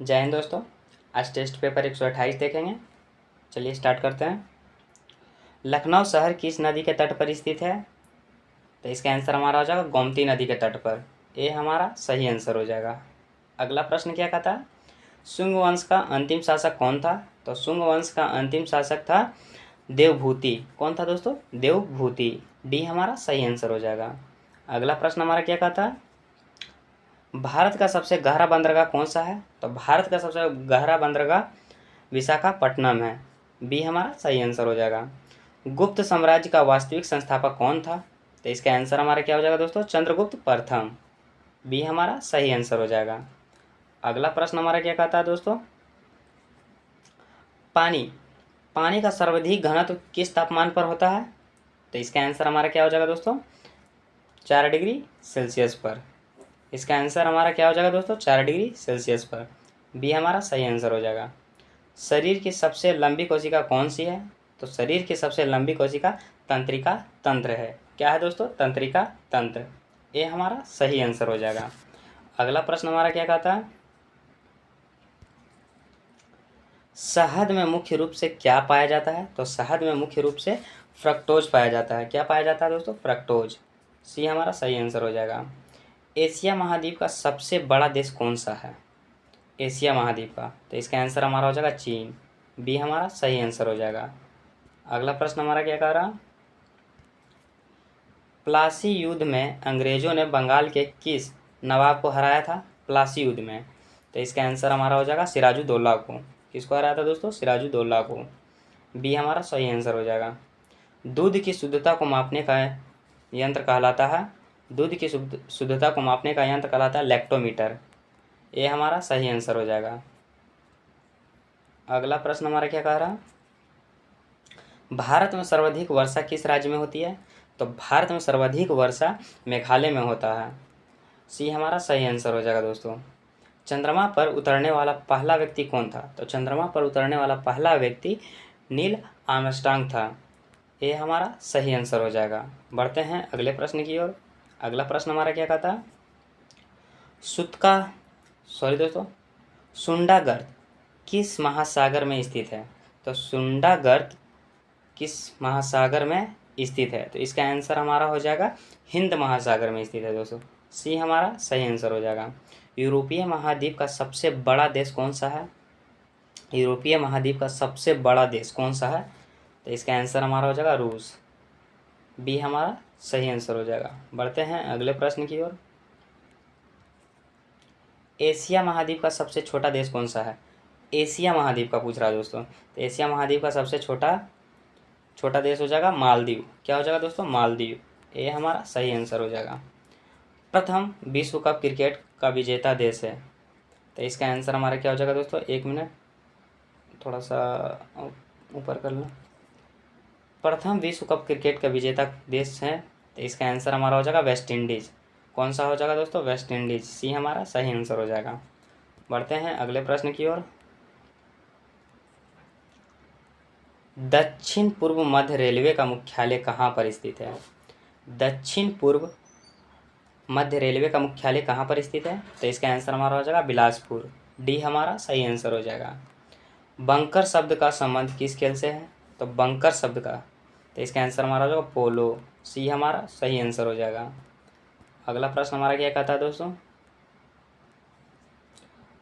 जय हिंद दोस्तों। आज टेस्ट पेपर 128 देखेंगे। चलिए स्टार्ट करते हैं। लखनऊ शहर किस नदी के तट पर स्थित है? तो इसका आंसर हमारा हो जाएगा गोमती नदी के तट पर। ये हमारा सही आंसर हो जाएगा। अगला प्रश्न क्या कहता है? शुंग वंश का अंतिम शासक कौन था? तो शुंग वंश का अंतिम शासक था देवभूति। कौन था दोस्तों? देवभूति। डी हमारा सही आंसर हो जाएगा। अगला प्रश्न हमारा क्या कहता है? भारत का सबसे गहरा बंदरगाह कौन सा है? तो भारत का सबसे गहरा बंदरगाह विशाखापट्टनम है। बी हमारा सही आंसर हो जाएगा। गुप्त साम्राज्य का वास्तविक संस्थापक कौन था? तो इसका आंसर हमारा क्या हो जाएगा दोस्तों? चंद्रगुप्त प्रथम। बी हमारा सही आंसर हो जाएगा। अगला प्रश्न हमारा क्या कहता है दोस्तों? पानी का सर्वाधिक घनत्व किस तापमान पर होता है? तो इसका आंसर हमारा क्या हो जाएगा दोस्तों? 4 डिग्री सेल्सियस पर। इसका आंसर हमारा क्या हो जाएगा दोस्तों? 4 डिग्री सेल्सियस पर। बी हमारा सही आंसर हो जाएगा। शरीर की सबसे लंबी कोशिका कौन सी है? तो शरीर की सबसे लंबी कोशिका तंत्रिका तंत्र है। क्या है दोस्तों? तंत्रिका तंत्र। ये हमारा सही आंसर हो जाएगा। अगला प्रश्न हमारा क्या कहता है? शहद में मुख्य रूप से क्या पाया जाता है? तो शहद में मुख्य रूप से फ्रक्टोज पाया जाता है। क्या पाया जाता है दोस्तों? फ्रक्टोज। सी हमारा सही आंसर हो जाएगा। एशिया महाद्वीप का सबसे बड़ा देश कौन सा है? एशिया महाद्वीप का, तो इसका आंसर हमारा हो जाएगा चीन। बी हमारा सही आंसर हो जाएगा। अगला प्रश्न हमारा क्या कह रहा? प्लासी युद्ध में अंग्रेजों ने बंगाल के किस नवाब को हराया था? प्लासी युद्ध में, तो इसका आंसर हमारा हो जाएगा सिराजुद्दौला को। किसको हराया था दोस्तों? सिराजुद्दौला को। बी हमारा सही आंसर हो जाएगा। दूध की शुद्धता को मापने का यंत्र कहलाता है? दूध की शुद्धता को मापने का यंत्र कहलाता है लैक्टोमीटर। ये हमारा सही आंसर हो जाएगा। अगला प्रश्न हमारा क्या कह रहा? भारत में सर्वाधिक वर्षा किस राज्य में होती है? तो भारत में सर्वाधिक वर्षा मेघालय में होता है। सी हमारा सही आंसर हो जाएगा दोस्तों। चंद्रमा पर उतरने वाला पहला व्यक्ति कौन था? तो चंद्रमा पर उतरने वाला पहला व्यक्ति नील आर्मस्ट्रांग था। ये हमारा सही आंसर हो जाएगा। बढ़ते हैं अगले प्रश्न की ओर। अगला प्रश्न हमारा क्या कहता है? सुंडागर्त किस महासागर में स्थित है? तो सुंडागर्त किस महासागर में स्थित है? तो इसका आंसर हमारा हो जाएगा हिंद महासागर में स्थित है दोस्तों। सी हमारा सही आंसर हो जाएगा। यूरोपीय महाद्वीप का सबसे बड़ा देश कौन सा है? यूरोपीय महाद्वीप का सबसे बड़ा देश कौन सा है? तो इसका आंसर हमारा हो जाएगा रूस। बी हमारा सही आंसर हो जाएगा। बढ़ते हैं अगले प्रश्न की ओर। एशिया महाद्वीप का सबसे छोटा देश कौन सा है? एशिया महाद्वीप का पूछ रहा है दोस्तों। तो एशिया महाद्वीप का सबसे छोटा देश हो जाएगा मालदीव। क्या हो जाएगा दोस्तों? मालदीव। ये हमारा सही आंसर हो जाएगा। प्रथम विश्व कप क्रिकेट का विजेता देश है। तो इसका आंसर हमारा क्या हो जाएगा दोस्तों? 1 मिनट, थोड़ा सा ऊपर कर लो। प्रथम विश्व कप क्रिकेट का विजेता देश है, तो इसका आंसर हमारा हो जाएगा वेस्ट इंडीज़। कौन सा हो जाएगा दोस्तों? West Indies. सी हमारा सही आंसर हो जाएगा। बढ़ते हैं अगले प्रश्न की ओर। दक्षिण पूर्व मध्य रेलवे का मुख्यालय कहाँ पर स्थित है? दक्षिण पूर्व मध्य रेलवे का मुख्यालय कहाँ पर स्थित है? तो इसका आंसर हमारा हो जाएगा बिलासपुर। डी हमारा सही आंसर हो जाएगा। बंकर शब्द का संबंध किस खेल से है? तो बंकर शब्द का, तो इसका आंसर हमारा हो जाएगा पोलो। सी हमारा सही आंसर हो जाएगा। अगला प्रश्न हमारा क्या कहता है दोस्तों?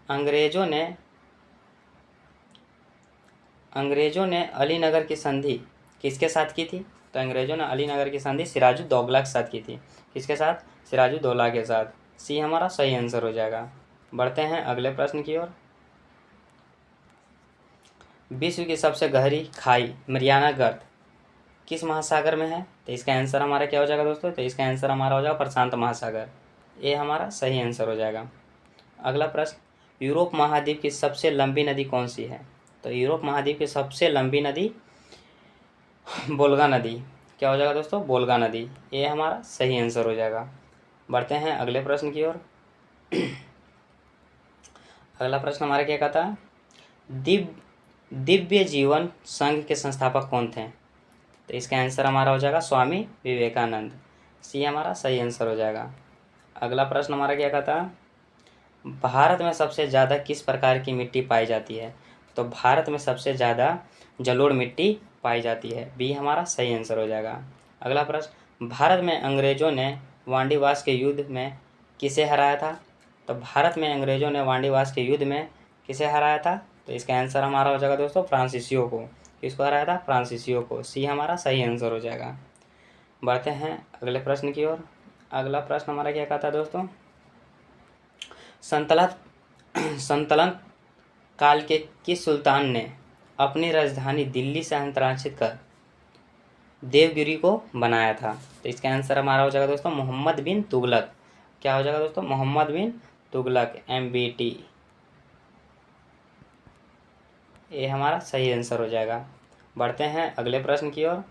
अंग्रेजों ने अलीनगर की संधि किसके साथ की थी? तो अंग्रेजों ने अलीनगर की संधि सिराजुद्दौला के साथ की थी। किसके साथ? सिराजुद्दौला के साथ। सी हमारा सही आंसर हो जाएगा। बढ़ते हैं अगले प्रश्न की ओर। विश्व की सबसे गहरी खाई मरियाना गर्त किस महासागर में है? तो इसका आंसर हमारा क्या हो जाएगा दोस्तों? तो इसका आंसर हमारा हो जाएगा प्रशांत महासागर। ये हमारा सही आंसर हो जाएगा। अगला प्रश्न, यूरोप महाद्वीप की सबसे लंबी नदी कौन सी है? तो यूरोप महाद्वीप की सबसे लंबी नदी बोल्गा नदी। क्या हो जाएगा दोस्तों? बोल्गा नदी। ये हमारा सही आंसर हो जाएगा। बढ़ते हैं अगले प्रश्न की ओर। अगला प्रश्न हमारा क्या कहता है? दिव्य जीवन संघ के संस्थापक कौन थे? तो इसका आंसर हमारा हो जाएगा स्वामी विवेकानंद। सी हमारा सही आंसर हो जाएगा। अगला प्रश्न हमारा क्या कहता है? भारत में सबसे ज़्यादा किस प्रकार की मिट्टी पाई जाती है? तो भारत में सबसे ज़्यादा जलोढ़ मिट्टी पाई जाती है। बी हमारा सही आंसर हो जाएगा। अगला प्रश्न, भारत में अंग्रेजों ने वांडीवास के युद्ध में किसे हराया था? तो भारत में अंग्रेजों ने वांडीवास के युद्ध में किसे हराया था? तो इसका आंसर हमारा हो जाएगा दोस्तों फ्रांसीसियों को। किसको हराया था? फ्रांसीसियों को। सी हमारा सही आंसर हो जाएगा। बढ़ते हैं अगले प्रश्न की ओर। अगला प्रश्न हमारा क्या कहता है दोस्तों, संतलत काल के किस सुल्तान ने अपनी राजधानी दिल्ली से अंतर्रांचित कर देवगिरी को बनाया था? तो इसका आंसर हमारा हो जाएगा दोस्तों मोहम्मद बिन तुगलक। क्या हो जाएगा दोस्तों? मोहम्मद बिन तुगलक, MBT। ये हमारा सही आंसर हो जाएगा। बढ़ते हैं अगले प्रश्न की ओर।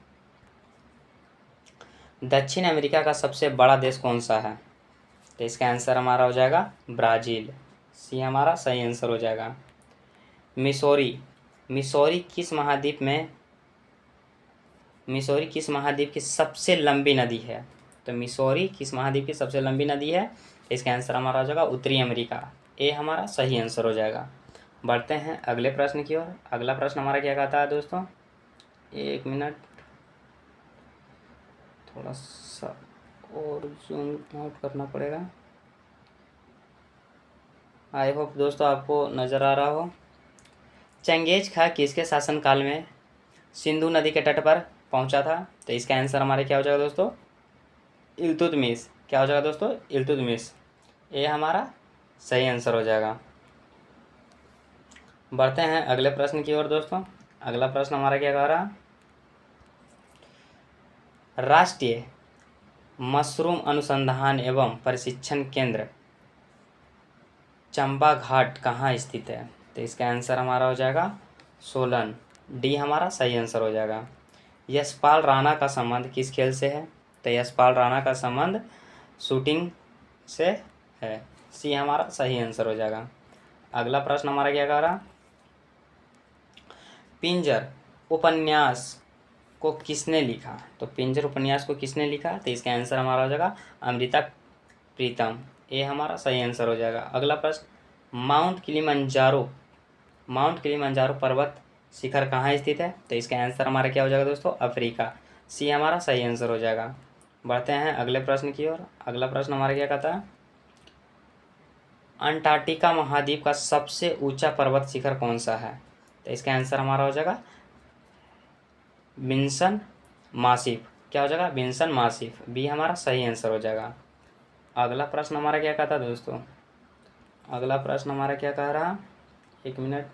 दक्षिण अमेरिका का सबसे बड़ा देश कौन सा है? तो इसका आंसर हमारा हो जाएगा ब्राज़ील। सी हमारा सही आंसर हो जाएगा। मिसौरी किस महाद्वीप की सबसे लंबी नदी है? तो मिसौरी किस महाद्वीप की सबसे लंबी नदी है? इसका आंसर हमारा हो जाएगा उत्तरी अमेरिका। ये हमारा सही आंसर हो जाएगा। बढ़ते हैं अगले प्रश्न की ओर। अगला प्रश्न हमारा क्या कहता है दोस्तों, एक मिनट, थोड़ा सा और जूम आउट करना पड़ेगा। आई होप दोस्तों आपको नज़र आ रहा हो। चंगेज खां किसके शासनकाल में सिंधु नदी के तट पर पहुंचा था? तो इसका आंसर हमारे क्या हो जाएगा दोस्तों? इल्तुतमिश। क्या हो जाएगा दोस्तों? इल्तुतमिश। ये हमारा सही आंसर हो जाएगा। बढ़ते हैं अगले प्रश्न की ओर दोस्तों। अगला प्रश्न हमारा क्या कह रहा, राष्ट्रीय मशरूम अनुसंधान एवं प्रशिक्षण केंद्र चंबा घाट कहाँ स्थित है? तो इसका आंसर हमारा हो जाएगा सोलन। डी हमारा सही आंसर हो जाएगा। यशपाल राणा का संबंध किस खेल से है? तो यशपाल राणा का संबंध शूटिंग से है। सी हमारा सही आंसर हो जाएगा। अगला प्रश्न हमारा क्या कह रहा, पिंजर उपन्यास को किसने लिखा? तो पिंजर उपन्यास को किसने लिखा? तो इसका आंसर हमारा हो जाएगा अमृता प्रीतम। ये हमारा सही आंसर हो जाएगा। अगला प्रश्न, माउंट किलिमंजारो पर्वत शिखर कहाँ स्थित है? तो इसका आंसर हमारा क्या हो जाएगा दोस्तों? अफ्रीका। सी हमारा सही आंसर हो जाएगा। बढ़ते हैं अगले प्रश्न की ओर। अगला प्रश्न हमारा क्या कहता है, अंटार्कटिका महाद्वीप का सबसे ऊंचा पर्वत शिखर कौन सा है? तो इसका आंसर हमारा हो जाएगा विंसन मासिफ। क्या हो जाएगा? विंसन मासिफ। बी हमारा सही आंसर हो जाएगा। अगला प्रश्न हमारा क्या कहता है दोस्तों, अगला प्रश्न हमारा क्या कह रहा, एक मिनट,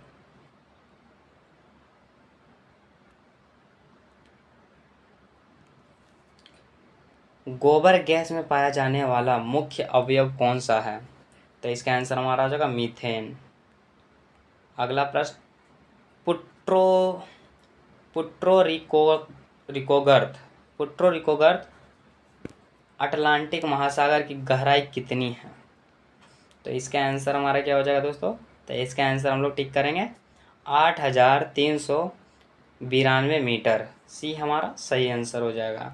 गोबर गैस में पाया जाने वाला मुख्य अवयव कौन सा है? तो इसका आंसर हमारा हो जाएगा मीथेन। अगला प्रश्न, पुट्रोरिकोगर्त अटलांटिक महासागर की गहराई कितनी है? तो इसका आंसर हमारा क्या हो जाएगा दोस्तों? तो इसका आंसर हम लोग टिक करेंगे 8,392 मीटर। सी हमारा सही आंसर हो जाएगा।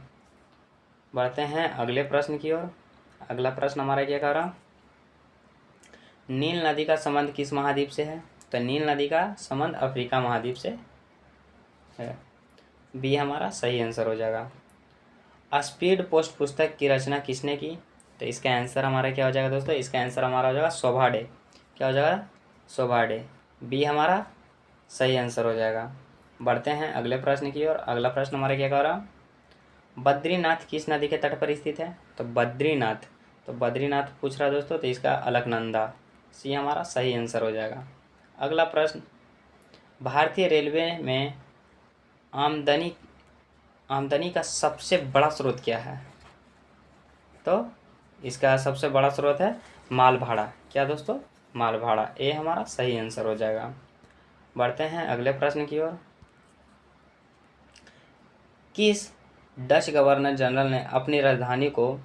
बढ़ते हैं अगले प्रश्न की ओर। अगला प्रश्न हमारा क्या कह रहा, नील नदी का संबंध किस महाद्वीप से है? तो नील नदी का संबंध अफ्रीका महाद्वीप से है। बी हमारा सही आंसर हो जाएगा। स्पीड पोस्ट पुस्तक की रचना किसने की? तो इसका आंसर हमारा क्या हो जाएगा दोस्तों? इसका आंसर हमारा हो जाएगा शोभाडे। क्या हो जाएगा? शोभाडे। बी हमारा सही आंसर हो जाएगा। बढ़ते हैं अगले प्रश्न की ओर। अगला प्रश्न हमारा क्या कह रहा, बद्रीनाथ किस नदी के तट पर स्थित है? तो बद्रीनाथ पूछ रहा दोस्तों, तो इसका अलकनंदा। सी हमारा सही आंसर हो जाएगा। अगला प्रश्न, भारतीय रेलवे में आमदनी का सबसे बड़ा स्रोत क्या है? तो इसका सबसे बड़ा स्रोत है माल भाड़ा। क्या दोस्तों? माल भाड़ा। ये हमारा सही आंसर हो जाएगा। बढ़ते हैं अगले प्रश्न की ओर। किस डच गवर्नर जनरल ने अपनी राजधानी को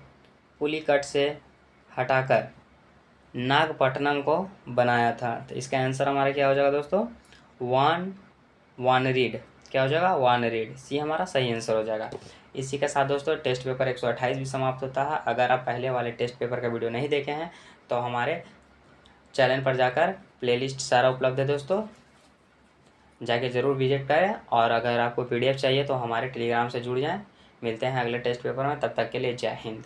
पुलिकट से हटाकर नागपट्टनम को बनाया था? तो इसका आंसर हमारा क्या हो जाएगा दोस्तों? वानरीड। क्या हो जाएगा? वानरीड। सी हमारा सही आंसर हो जाएगा। इसी के साथ दोस्तों टेस्ट पेपर 128 भी समाप्त होता है। अगर आप पहले वाले टेस्ट पेपर का वीडियो नहीं देखे हैं तो हमारे चैनल पर जाकर प्लेलिस्ट सारा उपलब्ध है दोस्तों, जाके ज़रूर विजिट करें। और अगर आपको PDF चाहिए तो हमारे टेलीग्राम से जुड़ जाएं। मिलते हैं अगले टेस्ट पेपर में, तब तक के लिए जय हिंद।